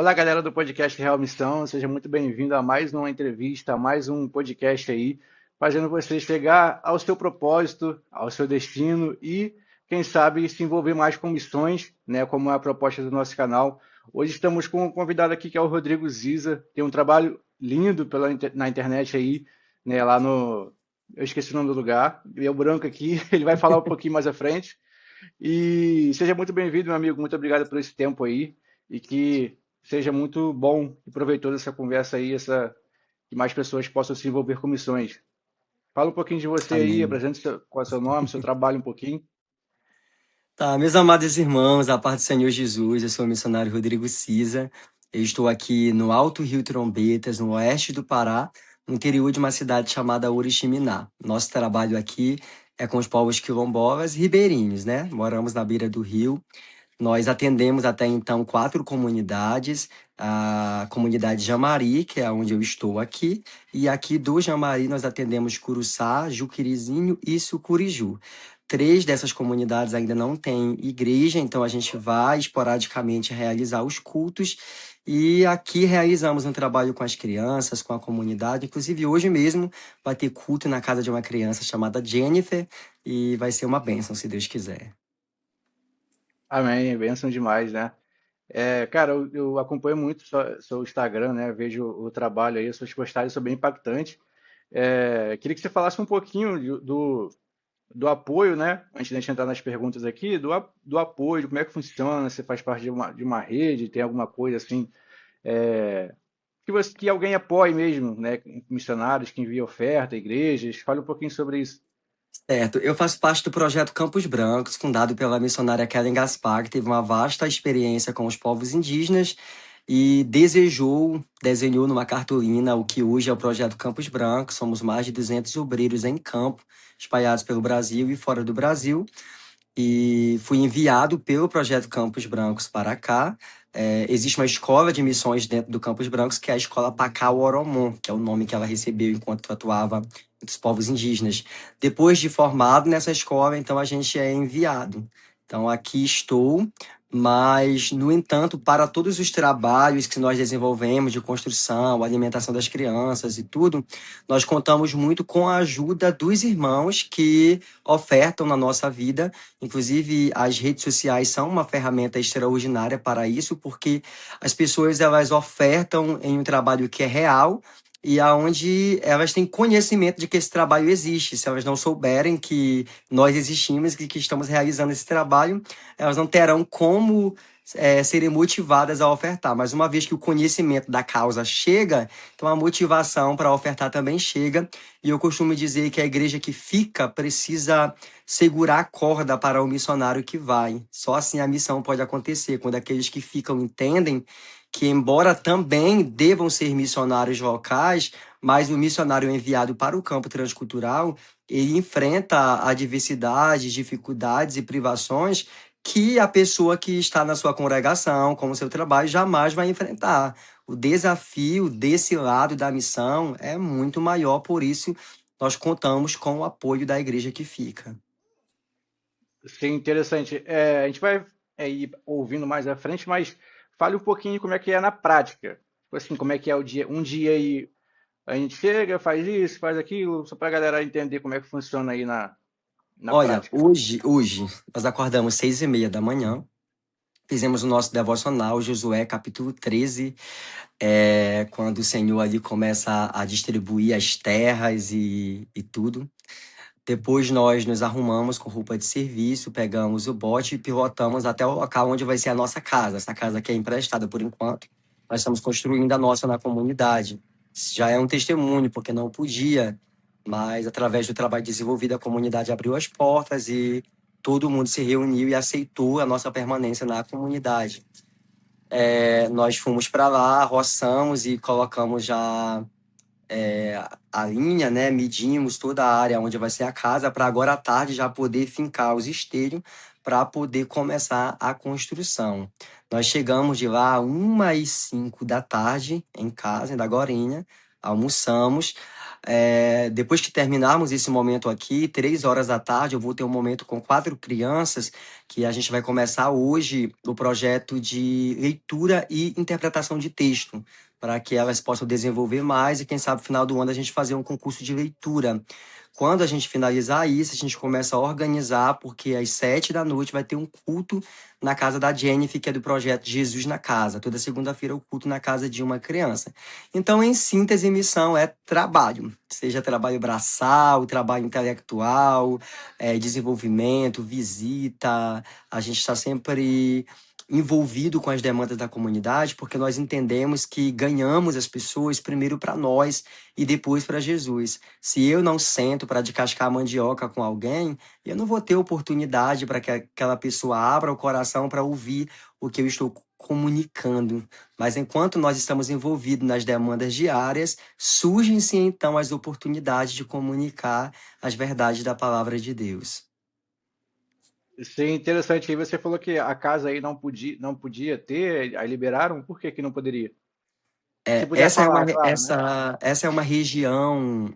Olá, galera do podcast Real Missão. Seja muito bem-vindo a mais uma entrevista, a mais um podcast aí, fazendo você chegar ao seu propósito, ao seu destino e, quem sabe, se envolver mais com missões, né, como é a proposta do nosso canal. Hoje estamos com um convidado aqui que é o Rodrigo Ziza. Tem um trabalho lindo na internet aí, né, lá no... Eu esqueci o nome do lugar, é o branco aqui, ele vai falar um pouquinho mais à frente. E seja muito bem-vindo, meu amigo. Muito obrigado por esse tempo aí. E que seja muito bom e proveitoso essa conversa aí, que mais pessoas possam se envolver com missões. Fala um pouquinho de você aí, Amém. apresente qual é o seu nome, seu trabalho um pouquinho. Tá, meus amados irmãos, a paz do Senhor Jesus, eu sou o missionário Rodrigo Cisa. Eu estou aqui no Alto Rio Trombetas, no oeste do Pará, no interior de uma cidade chamada Oriximiná. Nosso trabalho aqui é com os povos quilombolas e ribeirinhos, né? Moramos na beira do rio. Nós atendemos até então 4 comunidades, a comunidade Jamari, que é onde eu estou aqui, e aqui do Jamari nós atendemos Curuçá, Juquirizinho e Sucuriju. 3 dessas comunidades ainda não têm igreja, então a gente vai esporadicamente realizar os cultos, e aqui realizamos um trabalho com as crianças, com a comunidade. Inclusive hoje mesmo vai ter culto na casa de uma criança chamada Jennifer, e vai ser uma bênção, se Deus quiser. Amém, bênção demais, né? Cara, eu acompanho muito seu Instagram, né? Vejo o trabalho aí, suas postagens são bem impactantes. Queria que você falasse um pouquinho do apoio, né? Antes de a gente entrar nas perguntas aqui, do apoio, de como é que funciona, você faz parte de uma rede, tem alguma coisa assim, que alguém apoie mesmo, né? Missionários que enviem oferta, igrejas. Fale um pouquinho sobre isso. Certo, eu faço parte do projeto Campos Brancos, fundado pela missionária Kellen Gaspar, que teve uma vasta experiência com os povos indígenas e desenhou numa cartolina o que hoje é o projeto Campos Brancos. Somos mais de 200 obreiros em campo, espalhados pelo Brasil e fora do Brasil, e fui enviado pelo projeto Campos Brancos para cá. Existe uma escola de missões dentro do Campos Brancos, que é a Escola Pacau Oromon, que é o nome que ela recebeu enquanto atuava entre os povos indígenas. Depois de formado nessa escola, então a gente é enviado. Então aqui estou, mas, no entanto, para todos os trabalhos que nós desenvolvemos de construção, alimentação das crianças e tudo, nós contamos muito com a ajuda dos irmãos que ofertam na nossa vida. Inclusive, as redes sociais são uma ferramenta extraordinária para isso, porque as pessoas elas ofertam em um trabalho que é real e aonde elas têm conhecimento de que esse trabalho existe. Se elas não souberem que nós existimos e que estamos realizando esse trabalho, elas não terão como serem motivadas a ofertar. Mas uma vez que o conhecimento da causa chega, então a motivação para ofertar também chega. E eu costumo dizer que a igreja que fica precisa segurar a corda para o missionário que vai. Só assim a missão pode acontecer, quando aqueles que ficam entendem que, embora também devam ser missionários locais, mas o missionário enviado para o campo transcultural, ele enfrenta adversidades, dificuldades e privações que a pessoa que está na sua congregação, com o seu trabalho, jamais vai enfrentar. O desafio desse lado da missão é muito maior, por isso nós contamos com o apoio da igreja que fica. Sim, interessante. A gente vai ir ouvindo mais à frente, mas fale um pouquinho como é que é na prática. Tipo assim, como é que é o dia, um dia aí a gente chega, faz isso, faz aquilo, só para a galera entender como é que funciona aí na Olha, prática. hoje nós acordamos 6h30 da manhã, fizemos o nosso devocional, Josué capítulo 13, quando o Senhor ali começa a distribuir as terras e tudo. Depois nós nos arrumamos com roupa de serviço, pegamos o bote e pilotamos até o local onde vai ser a nossa casa. Essa casa aqui é emprestada por enquanto. Nós estamos construindo a nossa na comunidade. Isso já é um testemunho, porque não podia, mas através do trabalho desenvolvido, a comunidade abriu as portas e todo mundo se reuniu e aceitou a nossa permanência na comunidade. Nós fomos para lá, roçamos e colocamos já a linha, né? Medimos toda a área onde vai ser a casa para agora à tarde já poder fincar os esteiros para poder começar a construção. Nós chegamos de lá 1h05 da tarde em casa, em Dagorinha, almoçamos. Depois que terminarmos esse momento aqui, 3 horas da tarde, eu vou ter um momento com 4 crianças, que a gente vai começar hoje o projeto de leitura e interpretação de texto, para que elas possam desenvolver mais e, quem sabe, no final do ano a gente fazer um concurso de leitura. Quando a gente finalizar isso, a gente começa a organizar, porque às 7 da noite vai ter um culto na casa da Jennifer, que é do projeto Jesus na Casa. Toda segunda-feira o culto na casa de uma criança. Então, em síntese, missão é trabalho, seja trabalho braçal, trabalho intelectual, desenvolvimento, visita. A gente está sempre envolvido com as demandas da comunidade, porque nós entendemos que ganhamos as pessoas primeiro para nós e depois para Jesus. Se eu não sento para descascar a mandioca com alguém, eu não vou ter oportunidade para que aquela pessoa abra o coração para ouvir o que eu estou comunicando. Mas enquanto nós estamos envolvidos nas demandas diárias, surgem-se então as oportunidades de comunicar as verdades da palavra de Deus. Sim, interessante. Aí você falou que a casa aí não podia ter, aí liberaram, por que que não poderia? Se É, puder essa, é uma, falar, claro, né? essa é uma região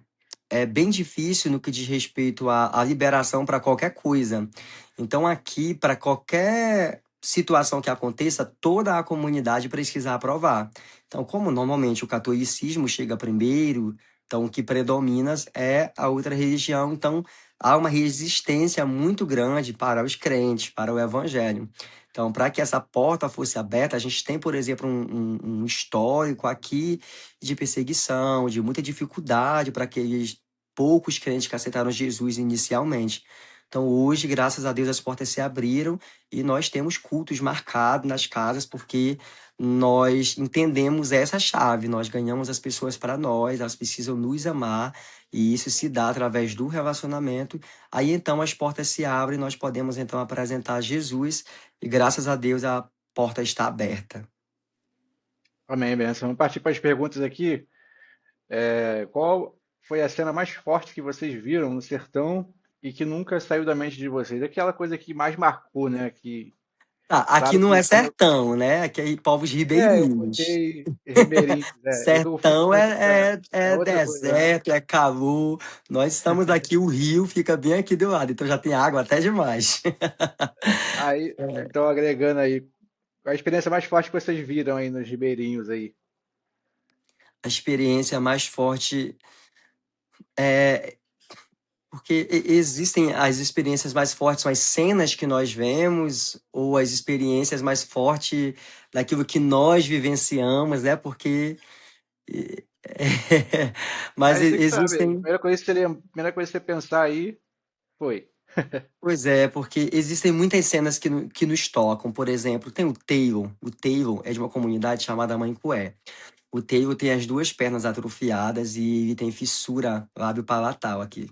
bem difícil no que diz respeito à liberação para qualquer coisa. Então, aqui, para qualquer situação que aconteça, toda a comunidade precisa aprovar. Então, como normalmente o catolicismo chega primeiro, então o que predomina é a outra religião. Então, há uma resistência muito grande para os crentes, para o evangelho. Então, para que essa porta fosse aberta, a gente tem, por exemplo, um histórico aqui de perseguição, de muita dificuldade para aqueles poucos crentes que aceitaram Jesus inicialmente. Então, hoje, graças a Deus, as portas se abriram e nós temos cultos marcados nas casas porque nós entendemos essa chave. Nós ganhamos as pessoas para nós, elas precisam nos amar e isso se dá através do relacionamento. Aí, então, as portas se abrem e nós podemos, então, apresentar Jesus e, graças a Deus, a porta está aberta. Amém, benção. Vamos partir para as perguntas aqui. Qual foi a cena mais forte que vocês viram no sertão e que nunca saiu da mente de vocês? Aquela coisa que mais marcou, né? Que, Tá, aqui claro não é que quando eu, sertão, né? Aqui é povos eu ribeirinhos. botei ribeirinhos, eu fico Sertão pensando, é é outra coisa, né? deserto, é calor. Nós estamos aqui, o rio fica bem aqui do lado, então já tem água até demais. Aí, então, agregando aí, a experiência mais forte que vocês viram aí nos ribeirinhos aí. A experiência mais forte é porque existem as experiências mais fortes, são as cenas que nós vemos, ou as experiências mais fortes daquilo que nós vivenciamos, né? Porque mas Aí você que sabe, a existem. primeira coisa que você pensar aí foi. Pois é, porque existem muitas cenas que nos tocam. Por exemplo, tem o Taylor. O Taylor é de uma comunidade chamada Mancué. O Taylor tem as duas pernas atrofiadas e ele tem fissura lábio-palatal aqui.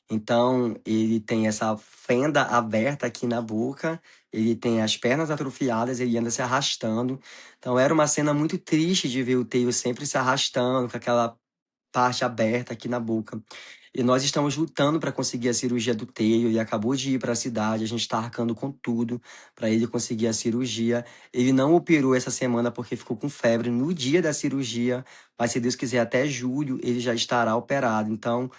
Então, ele tem essa fenda aberta aqui na boca, ele tem as pernas atrofiadas, ele anda se arrastando. Então, era uma cena muito triste de ver o Taylor sempre se arrastando, com aquela parte aberta aqui na boca. E nós estamos lutando para conseguir a cirurgia do Teio. Ele acabou de ir para a cidade, a gente está arcando com tudo para ele conseguir a cirurgia. Ele não operou essa semana porque ficou com febre no dia da cirurgia, mas se Deus quiser, até julho ele já estará operado. Então,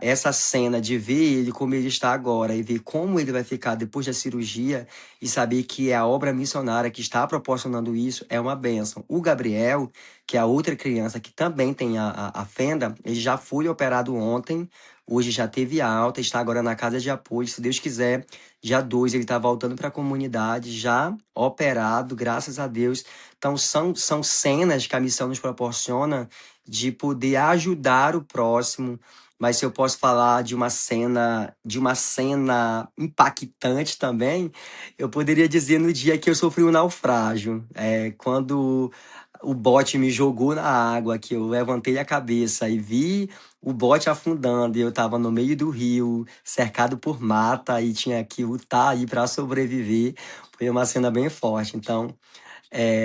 essa cena de ver ele como ele está agora e ver como ele vai ficar depois da cirurgia e saber que é a obra missionária que está proporcionando isso é uma bênção. O Gabriel, que é a outra criança que também tem a fenda, ele já foi operado ontem, hoje já teve alta, está agora na casa de apoio. Se Deus quiser, dia 2 ele está voltando para a comunidade, já operado, graças a Deus. Então, são cenas que a missão nos proporciona de poder ajudar o próximo, mas se eu posso falar de uma cena impactante também, eu poderia dizer no dia que eu sofri um naufrágio. Quando o bote me jogou na água, que eu levantei a cabeça e vi o bote afundando, e eu estava no meio do rio, cercado por mata, e tinha que lutar aí para sobreviver. Foi uma cena bem forte. Então,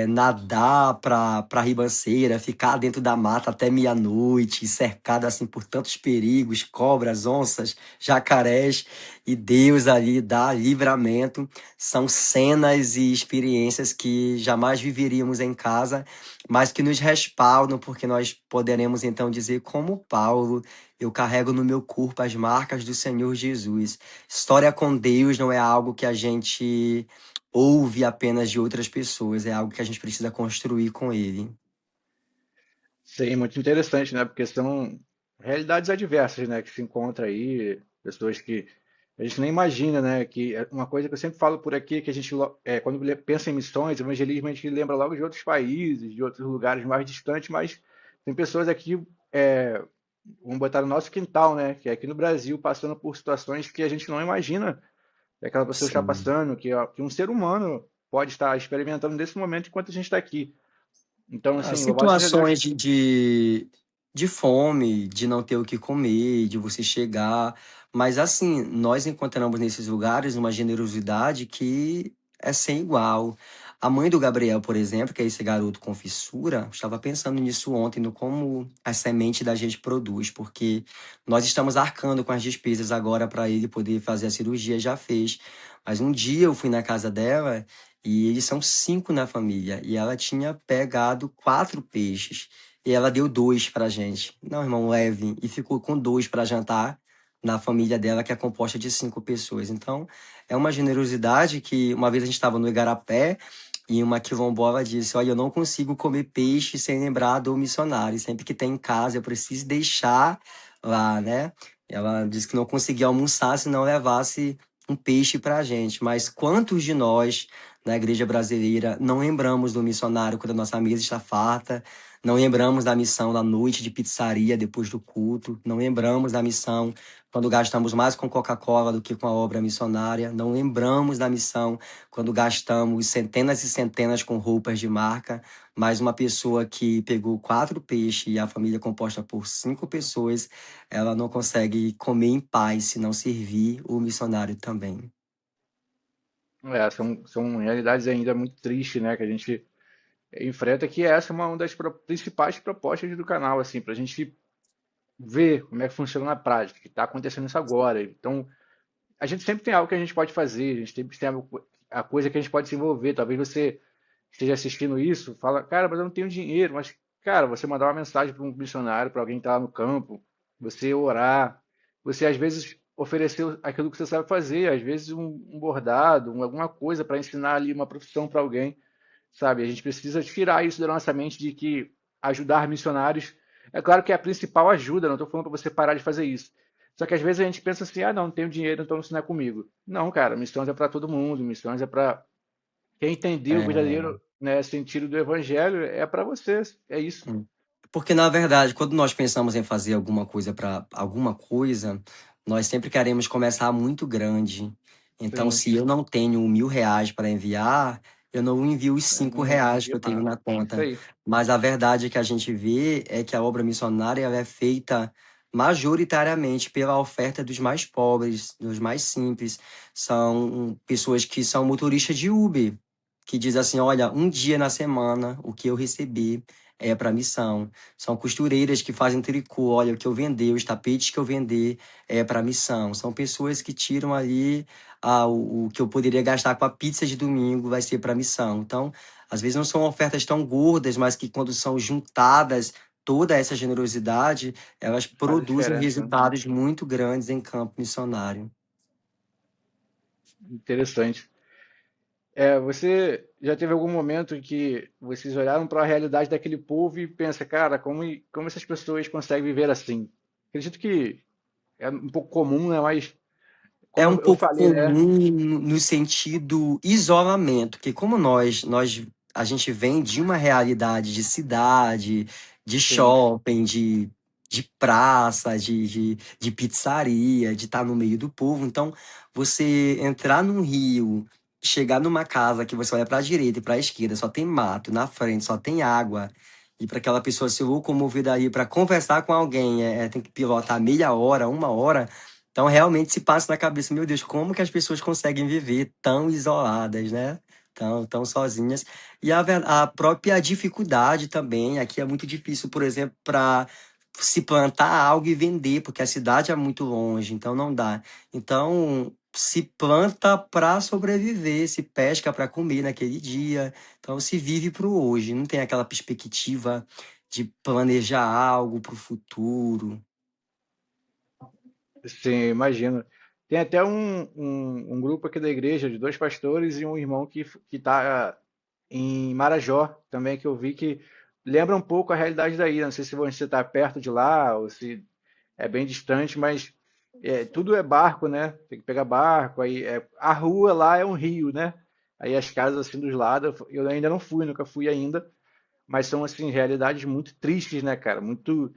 nadar pra ribanceira, ficar dentro da mata até meia-noite, cercado assim por tantos perigos, cobras, onças, jacarés, e Deus ali dá livramento. São cenas e experiências que jamais viveríamos em casa, mas que nos respaldam, porque nós poderemos então dizer, como Paulo, eu carrego no meu corpo as marcas do Senhor Jesus. História com Deus não é algo que a gente ouve apenas de outras pessoas, é algo que a gente precisa construir com Ele. Sim, muito interessante, né? Porque são realidades adversas, né? Que se encontra aí, pessoas que a gente nem imagina, né? Que é uma coisa que eu sempre falo por aqui, que a gente, quando pensa em missões, evangelismo, a gente lembra logo de outros países, de outros lugares mais distantes, mas tem pessoas aqui, vamos botar no nosso quintal, né? Que é aqui no Brasil, passando por situações que a gente não imagina que aquela pessoa está Sim. passando, que um ser humano pode estar experimentando nesse momento enquanto a gente está aqui. Então, As assim, louvado seja Deus. situações de fome, de não ter o que comer, de você chegar. Mas assim, nós encontramos nesses lugares uma generosidade que é sem igual. A mãe do Gabriel, por exemplo, que é esse garoto com fissura, estava pensando nisso ontem, no como a semente da gente produz, porque nós estamos arcando com as despesas agora para ele poder fazer a cirurgia, já fez. Mas um dia eu fui na casa dela. E eles são 5 na família. E ela tinha pegado 4 peixes. E ela deu 2 pra gente. Não, irmão, leve. E ficou com 2 para jantar na família dela, que é composta de 5 pessoas. Então, é uma generosidade que uma vez a gente estava no Igarapé e uma quilombola disse: Olha, eu não consigo comer peixe sem lembrar do missionário. Sempre que tem em casa, eu preciso deixar lá, né? Ela disse que não conseguia almoçar se não levasse um peixe pra gente. Mas quantos de nós na igreja brasileira, não lembramos do missionário quando a nossa mesa está farta, não lembramos da missão da noite de pizzaria depois do culto, não lembramos da missão quando gastamos mais com Coca-Cola do que com a obra missionária, não lembramos da missão quando gastamos centenas e centenas com roupas de marca, mas uma pessoa que pegou 4 peixes e a família é composta por 5 pessoas, ela não consegue comer em paz se não servir o missionário também. São realidades ainda muito tristes, né, que a gente enfrenta, que essa é uma das principais propostas do canal, assim, para a gente ver como é que funciona na prática, que está acontecendo isso agora. Então, a gente sempre tem algo que a gente pode fazer, a gente sempre tem a coisa que a gente pode desenvolver. Talvez você esteja assistindo isso, fala, cara, mas eu não tenho dinheiro, mas, cara, você mandar uma mensagem para um missionário, para alguém que está lá no campo, você orar, você às vezes oferecer aquilo que você sabe fazer, às vezes um bordado, alguma coisa para ensinar ali uma profissão para alguém, sabe? A gente precisa tirar isso da nossa mente de que ajudar missionários, é claro que é a principal ajuda, não estou falando para você parar de fazer isso. Só que às vezes a gente pensa assim, ah, não tenho dinheiro, então isso não é comigo. Não, cara, missões é para todo mundo, missões é para quem entendeu o É, verdadeiro, né, sentido do evangelho, é para você, é isso. hum. Porque, na verdade, quando nós pensamos em fazer alguma coisa para alguma coisa, nós sempre queremos começar muito grande. Então, Sim, se eu não tenho R$ 1.000 para enviar, eu não envio os cinco não reais que envia eu tenho nada. na Isso conta. aí. Mas a verdade que a gente vê é que a obra missionária ela é feita majoritariamente pela oferta dos mais pobres, dos mais simples. São pessoas que são motoristas de Uber, que diz assim, olha, um dia na semana, o que eu recebi é para missão. São costureiras que fazem tricô, olha, o que eu vender, os tapetes que eu vender é para missão. São pessoas que tiram ali o que eu poderia gastar com a pizza de domingo vai ser para missão. Então, às vezes não são ofertas tão gordas, mas que quando são juntadas toda essa generosidade, elas Faz a produzem diferença, né? resultados muito grandes em campo missionário. Interessante. Você já teve algum momento em que vocês olharam para a realidade daquele povo e pensa, cara, como essas pessoas conseguem viver assim? Acredito que é um pouco comum, né? Mas É como um eu pouco falei, né? comum no sentido isolamento, porque como a gente vem de uma realidade de cidade, de Sim, shopping, de praça, de pizzaria, de estar no meio do povo. Então, você entrar num rio, chegar numa casa que você olha para a direita e para a esquerda, só tem mato, na frente só tem água, e para aquela pessoa se locomover daí para conversar com alguém, tem que pilotar meia hora, uma hora. Então, realmente se passa na cabeça, meu Deus, como que as pessoas conseguem viver tão isoladas, né? Tão sozinhas. E a própria dificuldade também, aqui é muito difícil, por exemplo, para se plantar algo e vender, porque a cidade é muito longe, então não dá. Então, se planta para sobreviver, se pesca para comer naquele dia. Então se vive para o hoje, não tem aquela perspectiva de planejar algo para o futuro. Sim, imagino. Tem até um grupo aqui da igreja de dois pastores e um irmão que está em Marajó também, que eu vi que lembra um pouco a realidade daí. Não sei se você está perto de lá ou se é bem distante, mas tudo é barco, né? Tem que pegar barco. Aí a rua lá é um rio, né? Aí as casas assim dos lados, eu ainda não fui, nunca fui ainda, mas são assim realidades muito tristes, né, cara? Muito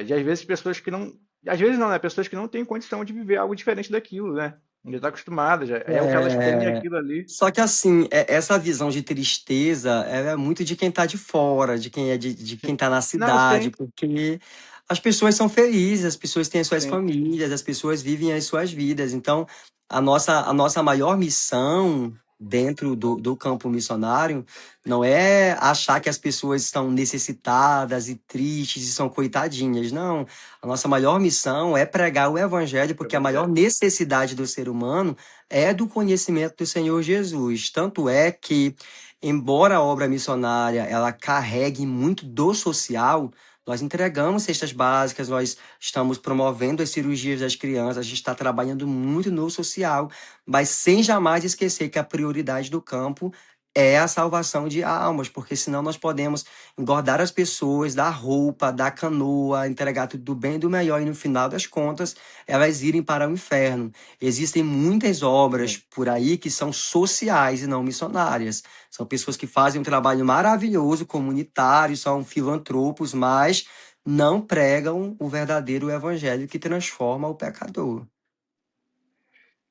de às vezes pessoas que não, às vezes não, né? Pessoas que não têm condição de viver algo diferente daquilo, né? Já está acostumada, já é o que elas têm É, aquilo ali. só que assim, essa visão de tristeza ela é muito de quem tá de fora, de quem é de quem tá na Não, cidade, sim, porque as pessoas são felizes, as pessoas têm as suas sim, famílias, as pessoas vivem as suas vidas. Então, a nossa maior missão dentro do campo missionário não é achar que as pessoas estão necessitadas e tristes e são coitadinhas, não. A nossa maior missão é pregar o evangelho, porque a maior evangelho. necessidade do ser humano é do conhecimento do Senhor Jesus. Tanto é que, embora a obra missionária ela carregue muito do social, nós entregamos cestas básicas, nós estamos promovendo as cirurgias das crianças, a gente está trabalhando muito no social, mas sem jamais esquecer que a prioridade do campo é a salvação de almas, porque senão nós podemos engordar as pessoas, dar roupa, dar canoa, entregar tudo do bem e do melhor, e no final das contas, elas irem para o inferno. Existem muitas obras Sim, por aí que são sociais e não missionárias. São pessoas que fazem um trabalho maravilhoso, comunitário, são filantropos, mas não pregam o verdadeiro evangelho que transforma o pecador.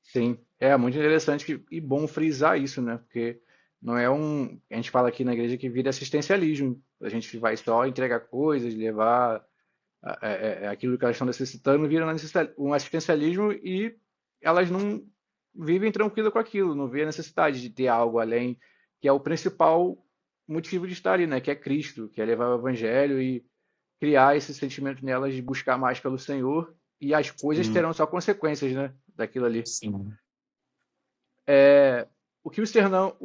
sim. É muito interessante e bom frisar isso, né? Porque não é um. A gente fala aqui na igreja que vira assistencialismo. A gente vai só entregar coisas, levar aquilo que elas estão necessitando, vira um assistencialismo e elas não vivem tranquilo com aquilo, não vê a necessidade de ter algo além, que é o principal motivo de estar ali, né? Que é Cristo, que é levar o evangelho e criar esse sentimento nelas de buscar mais pelo Senhor e as coisas Sim, terão só consequências, né? Daquilo ali. sim. O que o Sertão,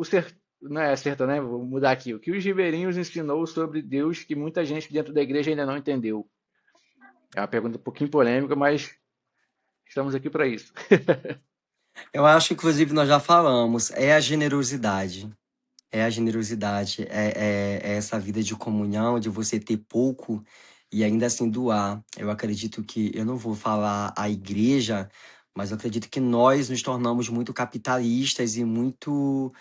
não é Sertão, né? Vou mudar aqui. O que os ribeirinhos ensinou sobre Deus que muita gente dentro da igreja ainda não entendeu? É uma pergunta um pouquinho polêmica, mas estamos aqui para isso. Eu acho que, inclusive, nós já falamos, é a generosidade. É a generosidade, é essa vida de comunhão, de você ter pouco e ainda assim doar. Eu acredito que, eu não vou falar a igreja, mas eu acredito que nós nos tornamos muito capitalistas e muito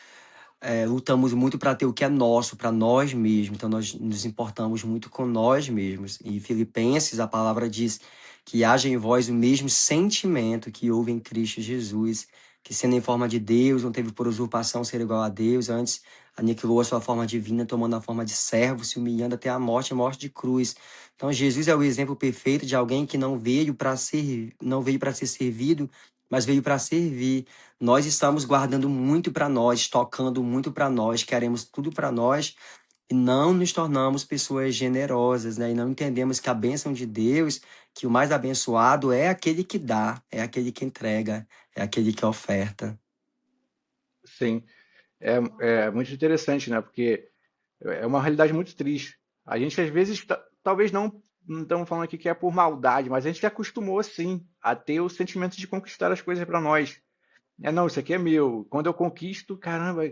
lutamos muito para ter o que é nosso, para nós mesmos. Então, nós nos importamos muito com nós mesmos. E Filipenses, a palavra diz que haja em vós o mesmo sentimento que houve em Cristo Jesus, que sendo em forma de Deus, não teve por usurpação ser igual a Deus, antes aniquilou a sua forma divina, tomando a forma de servo, se humilhando até a morte de cruz. Então, Jesus é o exemplo perfeito de alguém que não veio para ser, não veio para ser servido, mas veio para servir. Nós estamos guardando muito para nós, tocando muito para nós, queremos tudo para nós e não nos tornamos pessoas generosas, né? E não entendemos que a bênção de Deus, que o mais abençoado é aquele que dá, é aquele que entrega, é aquele que oferta. Sim, é muito interessante, né? Porque é uma realidade muito triste. A gente às vezes, talvez não estamos falando aqui que é por maldade, mas a gente se acostumou sim a ter o sentimento de conquistar as coisas para nós. Não, isso aqui é meu. Quando eu conquisto, caramba,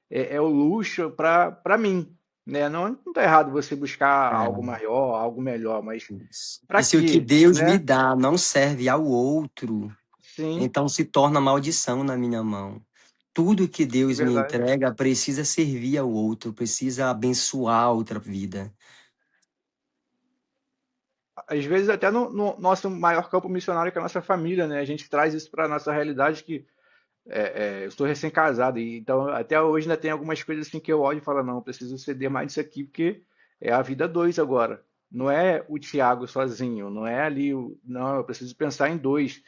é o luxo para mim, né? Não tá errado você buscar algo É, maior, algo melhor, mas isso. para E se o que quê, Deus me né? dá não serve ao outro, Sim, então se torna maldição na minha mão. Tudo que Deus me verdade. entrega precisa servir ao outro, precisa abençoar a outra vida. Às vezes até no nosso maior campo missionário que é a nossa família, né? A gente traz isso para nossa realidade que eu estou recém-casado e então até hoje ainda tem algumas coisas assim que eu olho e falo, não, eu preciso ceder mais disso aqui porque é a vida dois agora. Não é o Tiago sozinho, não é ali não, eu preciso pensar em dois.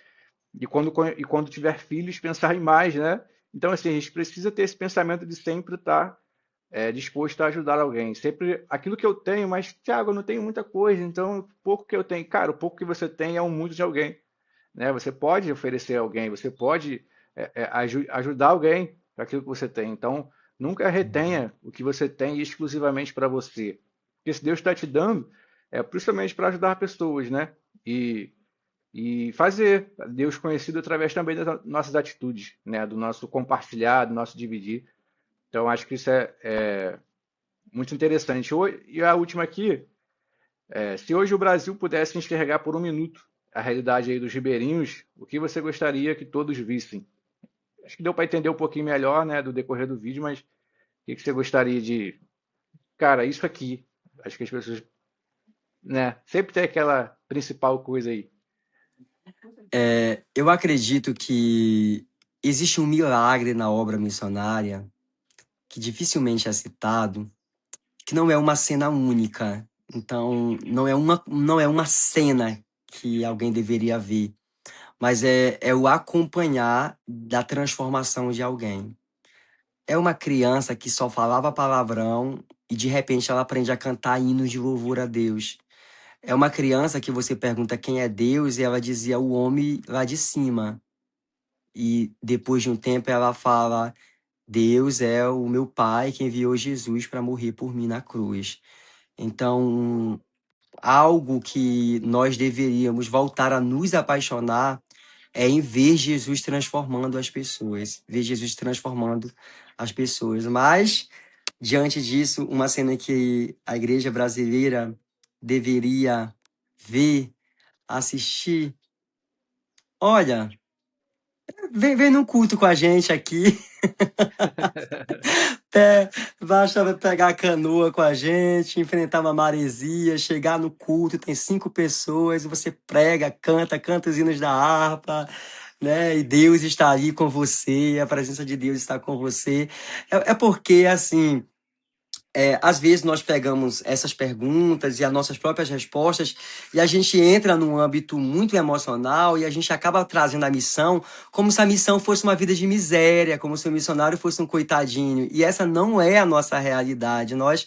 E quando tiver filhos, pensar em mais, né? Então, assim, a gente precisa ter esse pensamento de sempre estar disposto a ajudar alguém. Sempre aquilo que eu tenho, mas, Tiago, eu não tenho muita coisa, então o pouco que eu tenho, cara, o pouco que você tem é um muito de alguém. né? Você pode oferecer a alguém, você pode ajudar alguém com aquilo que você tem. Então, nunca retenha o que você tem exclusivamente para você. Porque se Deus está te dando, é principalmente para ajudar pessoas, né? E, e fazer Deus conhecido através também das nossas atitudes, né? Do nosso compartilhar, do nosso dividir. Então, acho que isso é muito interessante. E a última aqui, se hoje o Brasil pudesse enxergar por um minuto a realidade aí dos ribeirinhos, o que você gostaria que todos vissem? Acho que deu para entender um pouquinho melhor, né, do decorrer do vídeo, mas o que você gostaria de... Cara, isso aqui. Acho que as pessoas, né, sempre tem aquela principal coisa aí. Eu acredito que existe um milagre na obra missionária que dificilmente é citado, que não é uma cena única. Então, não é uma cena que alguém deveria ver, mas é o acompanhar da transformação de alguém. É uma criança que só falava palavrão e de repente ela aprende a cantar hinos de louvor a Deus. É uma criança que você pergunta quem é Deus e ela dizia o homem lá de cima. E depois de um tempo ela fala: Deus é o meu Pai que enviou Jesus para morrer por mim na cruz. Então, algo que nós deveríamos voltar a nos apaixonar é em ver Jesus transformando as pessoas, ver Jesus transformando as pessoas. Mas, diante disso, uma cena que a igreja brasileira deveria ver, assistir. Olha, vem num culto com a gente aqui. Basta pegar a canoa com a gente, enfrentar uma maresia, chegar no culto, tem 5 pessoas, você prega, canta os hinos da harpa, né? E Deus está ali com você, a presença de Deus está com você. É porque, assim, às vezes nós pegamos essas perguntas e as nossas próprias respostas e a gente entra num âmbito muito emocional e a gente acaba trazendo a missão como se a missão fosse uma vida de miséria, como se o missionário fosse um coitadinho. E essa não é a nossa realidade. Nós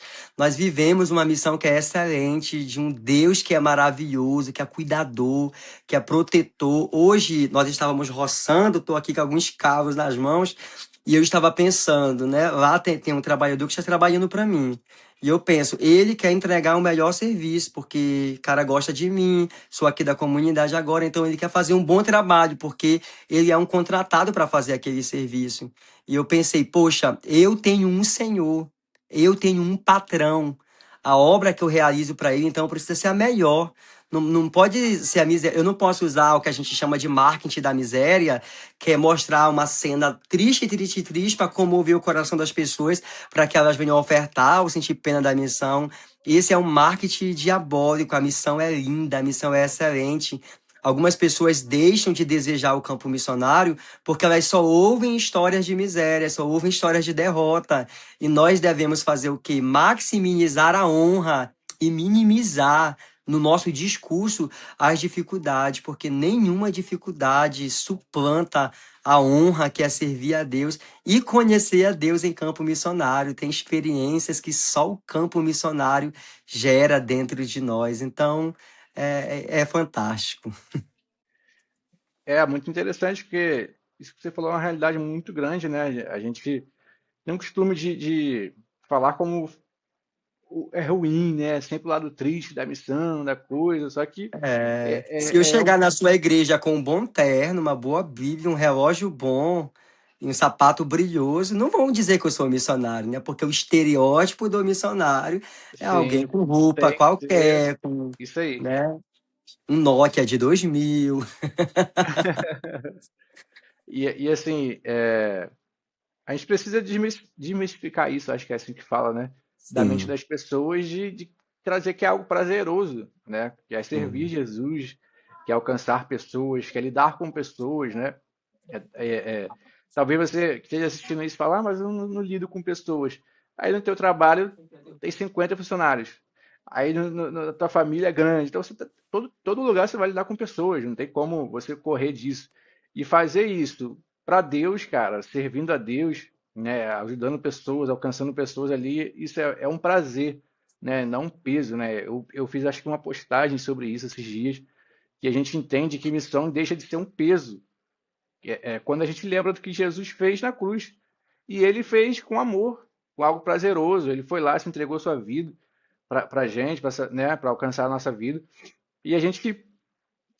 vivemos uma missão que é excelente, de um Deus que é maravilhoso, que é cuidador, que é protetor. Hoje nós estávamos roçando, estou aqui com alguns cavos nas mãos, e eu estava pensando, né? Lá tem um trabalhador que está trabalhando para mim. E eu penso, ele quer entregar o melhor serviço, porque o cara gosta de mim, sou aqui da comunidade agora, então ele quer fazer um bom trabalho, porque ele é um contratado para fazer aquele serviço. E eu pensei, poxa, eu tenho um senhor, eu tenho um patrão. A obra que eu realizo para ele, então, precisa ser a melhor. Não pode ser a miséria. Eu não posso usar o que a gente chama de marketing da miséria, que é mostrar uma cena triste, triste, triste, para comover o coração das pessoas, para que elas venham ofertar ou sentir pena da missão. Esse é um marketing diabólico. A missão é linda, a missão é excelente. Algumas pessoas deixam de desejar o campo missionário porque elas só ouvem histórias de miséria, só ouvem histórias de derrota. E nós devemos fazer o quê? Maximizar a honra e minimizar no nosso discurso as dificuldades, porque nenhuma dificuldade suplanta a honra que é servir a Deus e conhecer a Deus em campo missionário. Tem experiências que só o campo missionário gera dentro de nós. Então, é fantástico. É muito interessante porque isso que você falou é uma realidade muito grande, né? A gente tem um costume de falar como é ruim, né? Sempre o lado triste da missão, da coisa, só que Se eu é chegar na sua igreja com um bom terno, uma boa Bíblia, um relógio bom e um sapato brilhoso, não vão dizer que eu sou missionário, né? Porque o estereótipo do missionário é alguém sim, com roupa tem que ser qualquer, com, isso aí. né? Um Nokia de 2000. E assim, a gente precisa desmistificar isso, acho que é assim que fala, né? Da mente Sim, das pessoas de trazer que é algo prazeroso, né? Que é servir sim. Jesus, que é alcançar pessoas, que é lidar com pessoas, né? É- é- é- Talvez você que esteja assistindo isso e fale, mas eu não lido com pessoas. Aí no teu trabalho tem 50 funcionários. Aí na tua família é grande. Então todo lugar você vai lidar com pessoas, não tem como você correr disso. E fazer isso para Deus, cara, servindo a Deus, né, ajudando pessoas, alcançando pessoas ali, isso é um prazer, né, não um peso, né? Eu fiz acho que uma postagem sobre isso esses dias, que a gente entende que missão deixa de ser um peso. Quando a gente lembra do que Jesus fez na cruz. E ele fez com amor, com algo prazeroso. Ele foi lá, se entregou sua vida para a gente, para, né, para alcançar a nossa vida. E a gente que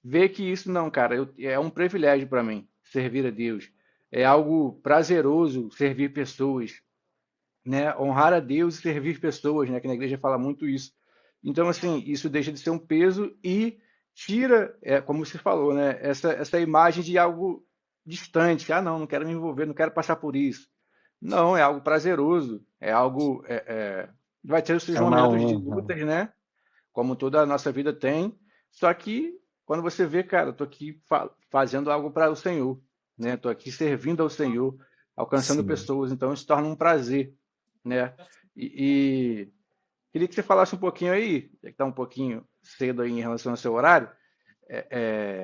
vê que isso não, cara, é um privilégio para mim servir a Deus. É algo prazeroso servir pessoas, né? Honrar a Deus e servir pessoas, né? Que na igreja fala muito isso. Então, assim, isso deixa de ser um peso e tira, como você falou, né? Essa imagem de algo distante. Ah, não, não quero me envolver, não quero passar por isso. Não, é algo prazeroso, é algo. Vai ter os seus É uma momentos de honra. lutas, né? Como toda a nossa vida tem. Só que quando você vê, cara, eu tô aqui fazendo algo para o Senhor, né? Tô aqui servindo ao Senhor, alcançando Sim. pessoas, então isso torna um prazer, né? E queria que você falasse um pouquinho aí, já que está um pouquinho cedo aí em relação ao seu horário,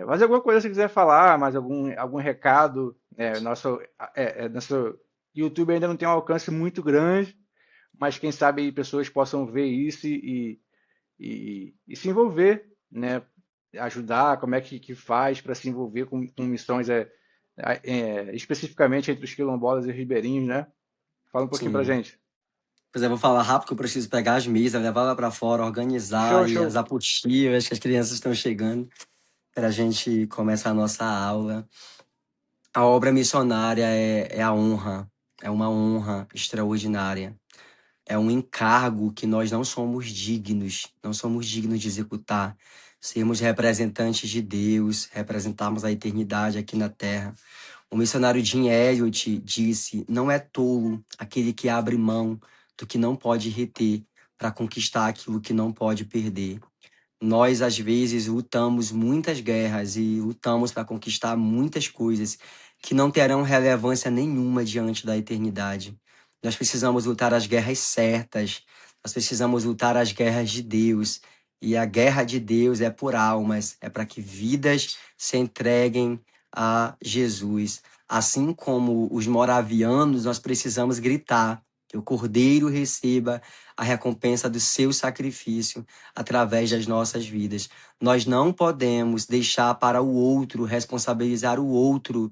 mais alguma coisa que você quiser falar, mais algum recado, nosso YouTube ainda não tem um alcance muito grande, mas quem sabe aí pessoas possam ver isso e se envolver, né? Ajudar, como é que faz para se envolver com missões especificamente entre os quilombolas e os ribeirinhos, né? Fala um pouquinho pra Sim. gente. Pois é, vou falar rápido que eu preciso pegar as mesas, levar lá para fora, Show, organizar e as show. apostilas que as crianças estão chegando para a gente começar a nossa aula. A obra missionária é a honra, é uma honra extraordinária. É um encargo que nós não somos dignos de executar. Sermos representantes de Deus, representarmos a eternidade aqui na terra. O missionário Jim Elliot disse: não é tolo aquele que abre mão do que não pode reter para conquistar aquilo que não pode perder. Nós, às vezes, lutamos muitas guerras e lutamos para conquistar muitas coisas que não terão relevância nenhuma diante da eternidade. Nós precisamos lutar as guerras certas, nós precisamos lutar as guerras de Deus. E a guerra de Deus é por almas, é para que vidas se entreguem a Jesus. Assim como os moravianos, nós precisamos gritar que o Cordeiro receba a recompensa do seu sacrifício através das nossas vidas. Nós não podemos deixar para o outro, responsabilizar o outro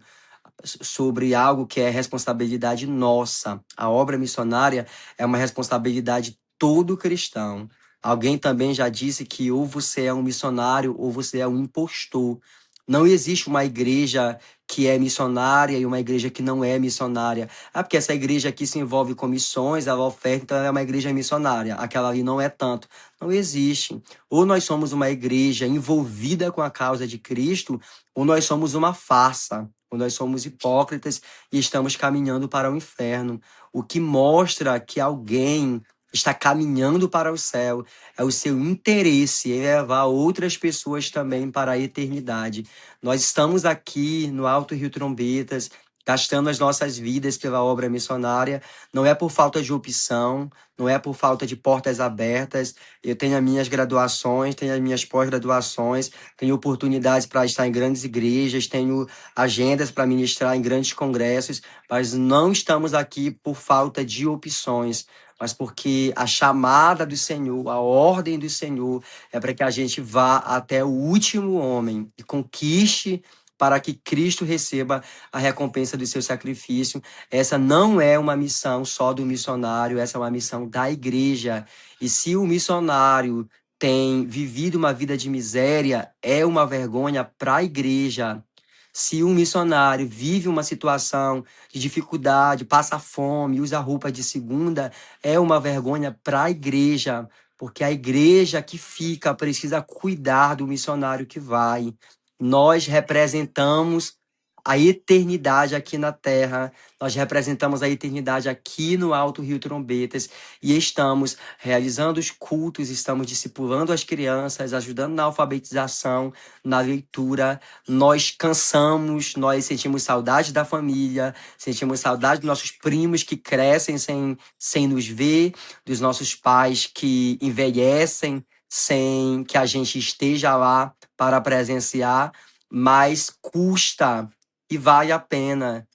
sobre algo que é responsabilidade nossa. A obra missionária é uma responsabilidade todo cristão. Alguém também já disse que ou você é um missionário ou você é um impostor. Não existe uma igreja que é missionária e uma igreja que não é missionária. Ah, porque essa igreja aqui se envolve com missões, ela oferta, então ela é uma igreja missionária. Aquela ali não é tanto. Não existe. Ou nós somos uma igreja envolvida com a causa de Cristo, ou nós somos uma farsa, ou nós somos hipócritas e estamos caminhando para o inferno. O que mostra que alguém está caminhando para o céu é o seu interesse em levar outras pessoas também para a eternidade. Nós estamos aqui no Alto Rio Trombetas, gastando as nossas vidas pela obra missionária. Não é por falta de opção, não é por falta de portas abertas. Eu tenho as minhas graduações, tenho as minhas pós-graduações, tenho oportunidades para estar em grandes igrejas, tenho agendas para ministrar em grandes congressos, mas não estamos aqui por falta de opções, mas porque a chamada do Senhor, a ordem do Senhor é para que a gente vá até o último homem e conquiste para que Cristo receba a recompensa do seu sacrifício. Essa não é uma missão só do missionário, essa é uma missão da igreja. E se o missionário tem vivido uma vida de miséria, é uma vergonha para a igreja. Se um missionário vive uma situação de dificuldade, passa fome, usa roupa de segunda, é uma vergonha para a igreja, porque a igreja que fica precisa cuidar do missionário que vai. Nós representamos a eternidade aqui na terra, nós representamos a eternidade aqui no Alto Rio Trombetas e estamos realizando os cultos, estamos discipulando as crianças, ajudando na alfabetização, na leitura. Nós cansamos, nós sentimos saudade da família, sentimos saudade dos nossos primos que crescem sem nos ver, dos nossos pais que envelhecem sem que a gente esteja lá para presenciar, mas custa e vale a pena.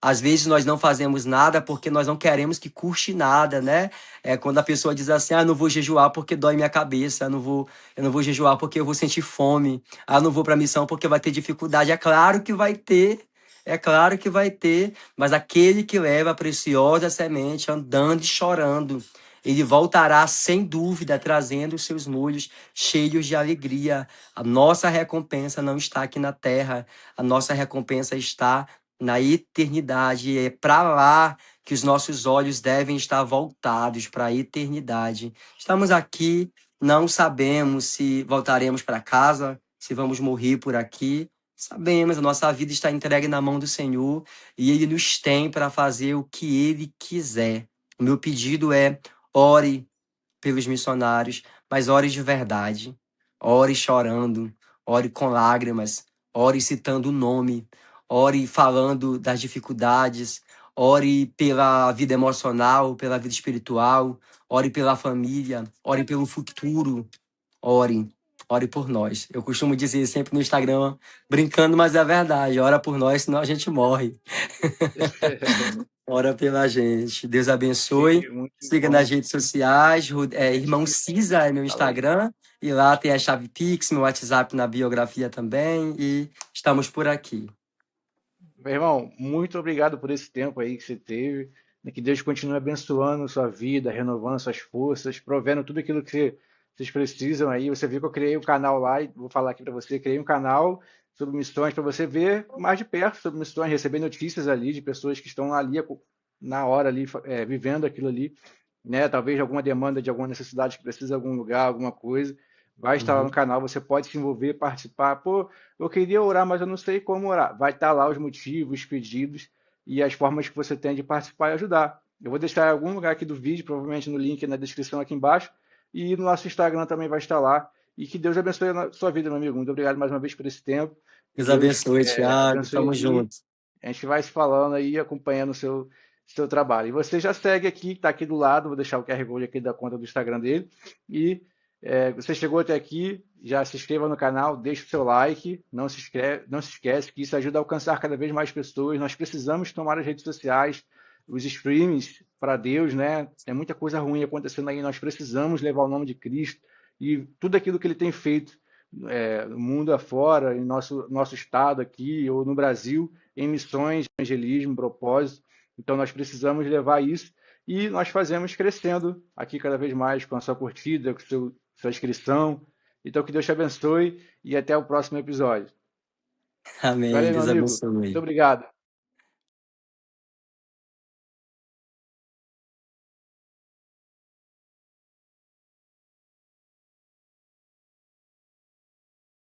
Às vezes nós não fazemos nada porque nós não queremos que custe nada, né? É quando a pessoa diz assim: "Ah, não vou jejuar porque dói minha cabeça, eu não vou jejuar porque eu vou sentir fome. Ah, não vou para a missão porque vai ter dificuldade". É claro que vai ter. É claro que vai ter, mas aquele que leva a preciosa semente andando e chorando, ele voltará sem dúvida trazendo os seus molhos cheios de alegria. A nossa recompensa não está aqui na terra, a nossa recompensa está na eternidade. É para lá que os nossos olhos devem estar voltados para a eternidade. Estamos aqui, não sabemos se voltaremos para casa, se vamos morrer por aqui. Sabemos, a nossa vida está entregue na mão do Senhor e Ele nos tem para fazer o que Ele quiser. O meu pedido é: ore pelos missionários, mas ore de verdade. Ore chorando, ore com lágrimas, ore citando o nome, ore falando das dificuldades, ore pela vida emocional, pela vida espiritual, ore pela família, ore pelo futuro, ore. Ore por nós. Eu costumo dizer sempre no Instagram, brincando, mas é verdade. Ora por nós, senão a gente morre. Ora pela gente. Deus abençoe. Sim, muito Siga nas bom. redes sociais. A gente Irmão Cisa é meu fala aí. Instagram. E lá tem a chave Pix, meu WhatsApp na biografia também. E estamos por aqui. Meu irmão, muito obrigado por esse tempo aí que você teve. Que Deus continue abençoando sua vida, renovando suas forças, provendo tudo aquilo que vocês precisam aí. Você viu que eu criei um canal lá, e vou falar aqui para você, criei um canal sobre missões para você ver mais de perto sobre missões, receber notícias ali de pessoas que estão ali na hora ali, vivendo aquilo ali, né? Talvez alguma demanda de alguma necessidade que precisa de algum lugar, alguma coisa. Vai estar lá no Uhum. canal, você pode se envolver, participar. Pô, eu queria orar, mas eu não sei como orar. Vai estar lá os motivos, os pedidos e as formas que você tem de participar e ajudar. Eu vou deixar em algum lugar aqui do vídeo, provavelmente no link na descrição aqui embaixo, e no nosso Instagram também vai estar lá. E que Deus abençoe a sua vida, meu amigo. Muito obrigado mais uma vez por esse tempo. Que Deus Deus abençoe, Thiago. abençoe Tamo aí. junto. A gente vai se falando aí, acompanhando o seu trabalho. E você já segue aqui, está aqui do lado, vou deixar o QR Code aqui da conta do Instagram dele. E você chegou até aqui, já se inscreva no canal, deixe o seu like, não se esquece que isso ajuda a alcançar cada vez mais pessoas. Nós precisamos tomar as redes sociais, os streamings para Deus, né? Tem muita coisa ruim acontecendo aí, nós precisamos levar o nome de Cristo e tudo aquilo que ele tem feito no mundo afora, em nosso estado aqui ou no Brasil, em missões, evangelismo, propósito. Então nós precisamos levar isso e nós fazemos crescendo aqui cada vez mais com a sua curtida, com sua inscrição. Então que Deus te abençoe e até o próximo episódio. Amém. Valeu, meu Deus amigo. Muito abençoe. obrigado.